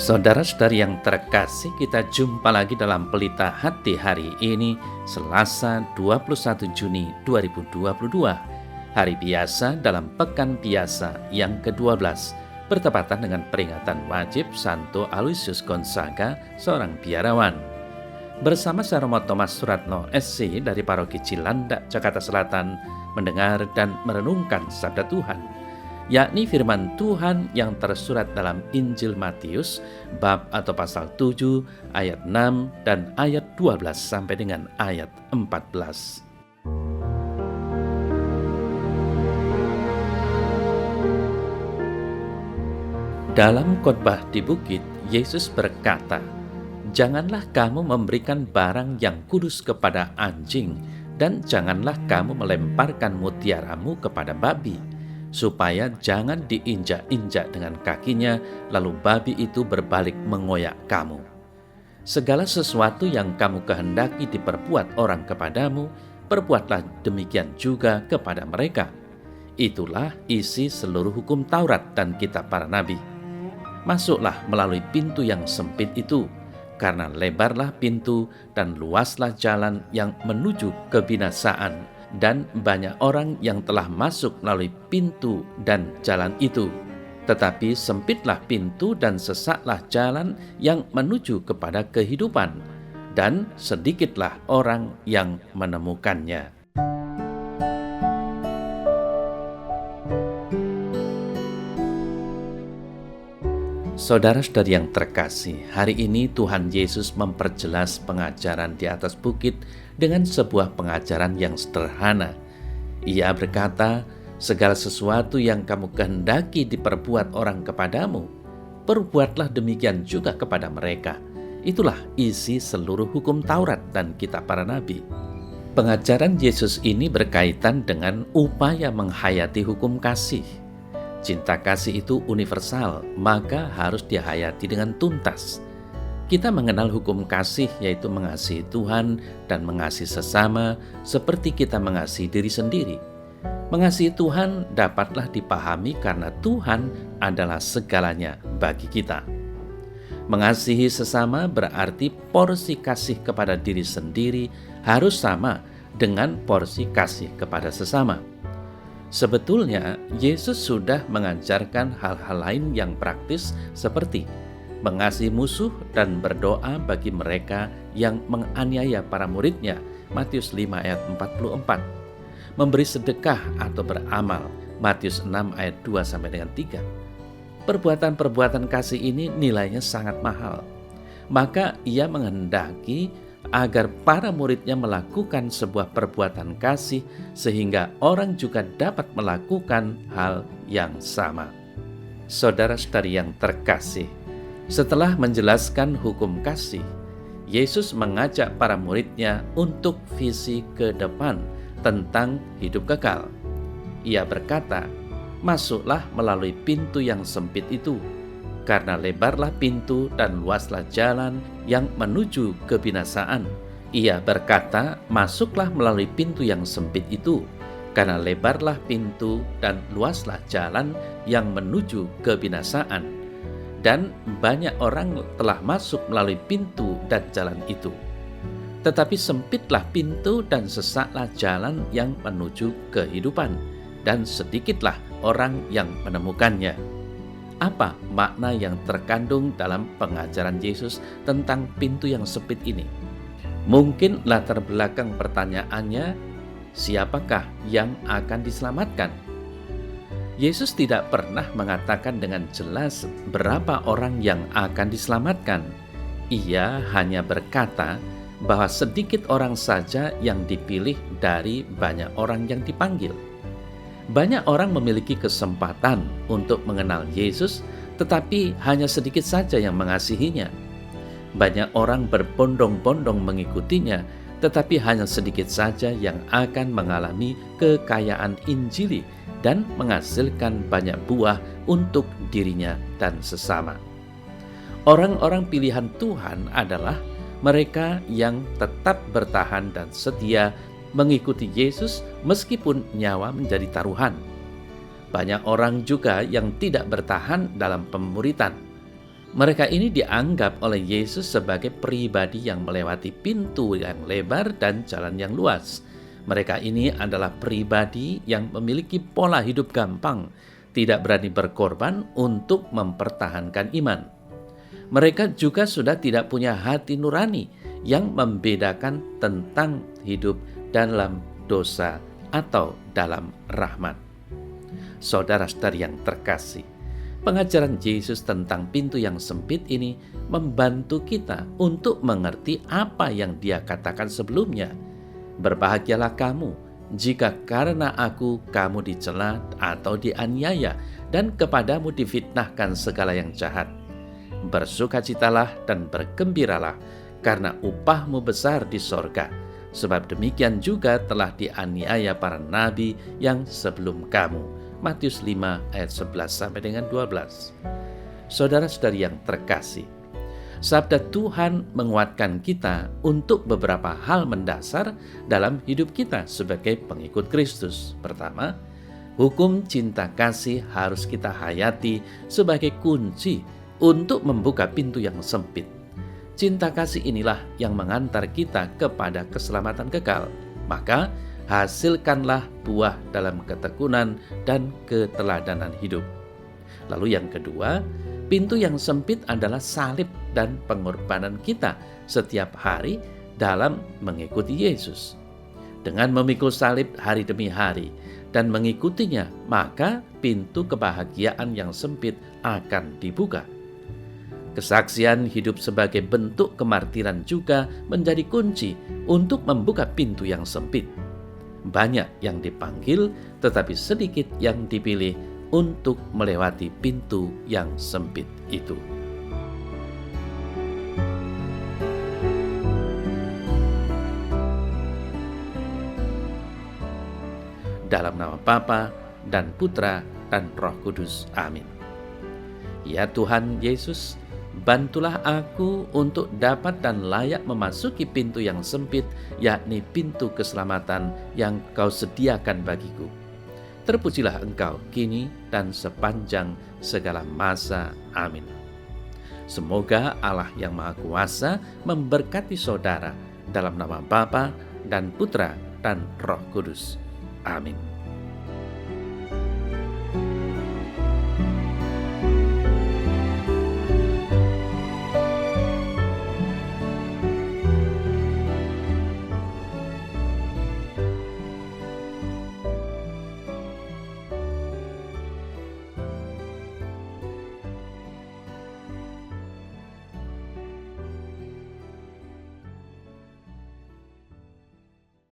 Saudara-saudari yang terkasih, kita jumpa lagi dalam Pelita Hati hari ini, Selasa 21 Juni 2022. Hari biasa dalam Pekan Biasa yang ke-12, bertepatan dengan peringatan wajib Santo Aloysius Gonzaga, seorang biarawan. Bersama saya Romo Thomas Suratno SC dari Paroki Cilandak, Jakarta Selatan, mendengar dan merenungkan sabda Tuhan, yakni firman Tuhan yang tersurat dalam Injil Matius bab atau pasal 7 ayat 6 dan ayat 12 sampai dengan ayat 14. Dalam khotbah di bukit, Yesus berkata, "Janganlah kamu memberikan barang yang kudus kepada anjing, dan janganlah kamu melemparkan mutiaramu kepada babi, supaya jangan diinjak-injak dengan kakinya, lalu babi itu berbalik mengoyak kamu. Segala sesuatu yang kamu kehendaki diperbuat orang kepadamu, perbuatlah demikian juga kepada mereka." Itulah isi seluruh hukum Taurat dan kitab para nabi. Masuklah melalui pintu yang sempit itu, karena lebarlah pintu dan luaslah jalan yang menuju kebinasaan, dan banyak orang yang telah masuk melalui pintu dan jalan itu. Tetapi sempitlah pintu dan sesaklah jalan yang menuju kepada kehidupan, dan sedikitlah orang yang menemukannya. Saudara-saudari yang terkasih, hari ini Tuhan Yesus memperjelas pengajaran di atas bukit dengan sebuah pengajaran yang sederhana. Ia berkata, segala sesuatu yang kamu kehendaki diperbuat orang kepadamu, perbuatlah demikian juga kepada mereka. Itulah isi seluruh hukum Taurat dan kitab para nabi. Pengajaran Yesus ini berkaitan dengan upaya menghayati hukum kasih. Cinta kasih itu universal, maka harus dihayati dengan tuntas. Kita mengenal hukum kasih, yaitu mengasihi Tuhan dan mengasihi sesama seperti kita mengasihi diri sendiri. Mengasihi Tuhan dapatlah dipahami karena Tuhan adalah segalanya bagi kita. Mengasihi sesama berarti porsi kasih kepada diri sendiri harus sama dengan porsi kasih kepada sesama. Sebetulnya, Yesus sudah mengajarkan hal-hal lain yang praktis seperti mengasihi musuh dan berdoa bagi mereka yang menganiaya para muridnya, Matius 5 ayat 44. Memberi sedekah atau beramal, Matius 6 ayat 2 sampai dengan 3. Perbuatan-perbuatan kasih ini nilainya sangat mahal. Maka ia menghendaki agar para muridnya melakukan sebuah perbuatan kasih sehingga orang juga dapat melakukan hal yang sama. Saudara-saudari yang terkasih, setelah menjelaskan hukum kasih, Yesus mengajak para muridnya untuk visi ke depan tentang hidup kekal. Ia berkata, "Masuklah melalui pintu yang sempit itu, karena lebarlah pintu dan luaslah jalan yang menuju kebinasaan." Ia berkata, "Masuklah melalui pintu yang sempit itu, karena lebarlah pintu dan luaslah jalan yang menuju kebinasaan. Dan banyak orang telah masuk melalui pintu dan jalan itu. Tetapi sempitlah pintu dan sesaklah jalan yang menuju kehidupan, dan sedikitlah orang yang menemukannya." Apa makna yang terkandung dalam pengajaran Yesus tentang pintu yang sempit ini? Mungkin latar belakang pertanyaannya, siapakah yang akan diselamatkan? Yesus tidak pernah mengatakan dengan jelas berapa orang yang akan diselamatkan. Ia hanya berkata bahwa sedikit orang saja yang dipilih dari banyak orang yang dipanggil. Banyak orang memiliki kesempatan untuk mengenal Yesus, tetapi hanya sedikit saja yang mengasihinya. Banyak orang berbondong-bondong mengikutinya, tetapi hanya sedikit saja yang akan mengalami kekayaan Injili dan menghasilkan banyak buah untuk dirinya dan sesama. Orang-orang pilihan Tuhan adalah mereka yang tetap bertahan dan setia mengikuti Yesus meskipun nyawa menjadi taruhan. Banyak orang juga yang tidak bertahan dalam pemuritan. Mereka ini dianggap oleh Yesus sebagai pribadi yang melewati pintu yang lebar dan jalan yang luas. Mereka ini adalah pribadi yang memiliki pola hidup gampang, tidak berani berkorban untuk mempertahankan iman. Mereka juga sudah tidak punya hati nurani yang membedakan tentang hidup dalam dosa atau dalam rahmat. Saudara-saudari yang terkasih, pengajaran Yesus tentang pintu yang sempit ini membantu kita untuk mengerti apa yang Dia katakan sebelumnya. Berbahagialah kamu jika karena aku kamu dicela atau dianiaya dan kepadamu difitnahkan segala yang jahat. Bersukacitalah dan bergembiralah karena upahmu besar di sorga, sebab demikian juga telah dianiaya para nabi yang sebelum kamu. Matius 5 ayat 11 sampai dengan 12. Saudara-saudari yang terkasih, sabda Tuhan menguatkan kita untuk beberapa hal mendasar dalam hidup kita sebagai pengikut Kristus. Pertama, hukum cinta kasih harus kita hayati sebagai kunci untuk membuka pintu yang sempit. Cinta kasih inilah yang mengantar kita kepada keselamatan kekal. Maka hasilkanlah buah dalam ketekunan dan keteladanan hidup. Lalu yang kedua, pintu yang sempit adalah salib dan pengorbanan kita setiap hari dalam mengikuti Yesus. Dengan memikul salib hari demi hari dan mengikutinya, maka pintu kebahagiaan yang sempit akan dibuka. Kesaksian hidup sebagai bentuk kemartiran juga menjadi kunci untuk membuka pintu yang sempit. Banyak yang dipanggil, tetapi sedikit yang dipilih untuk melewati pintu yang sempit itu. Dalam nama Bapa dan Putra dan Roh Kudus. Amin. Ya Tuhan Yesus, bantulah aku untuk dapat dan layak memasuki pintu yang sempit, yakni pintu keselamatan yang Kau sediakan bagiku. Terpujilah Engkau kini dan sepanjang segala masa. Amin. Semoga Allah yang Maha Kuasa memberkati saudara dalam nama Bapa dan Putra dan Roh Kudus. Amin.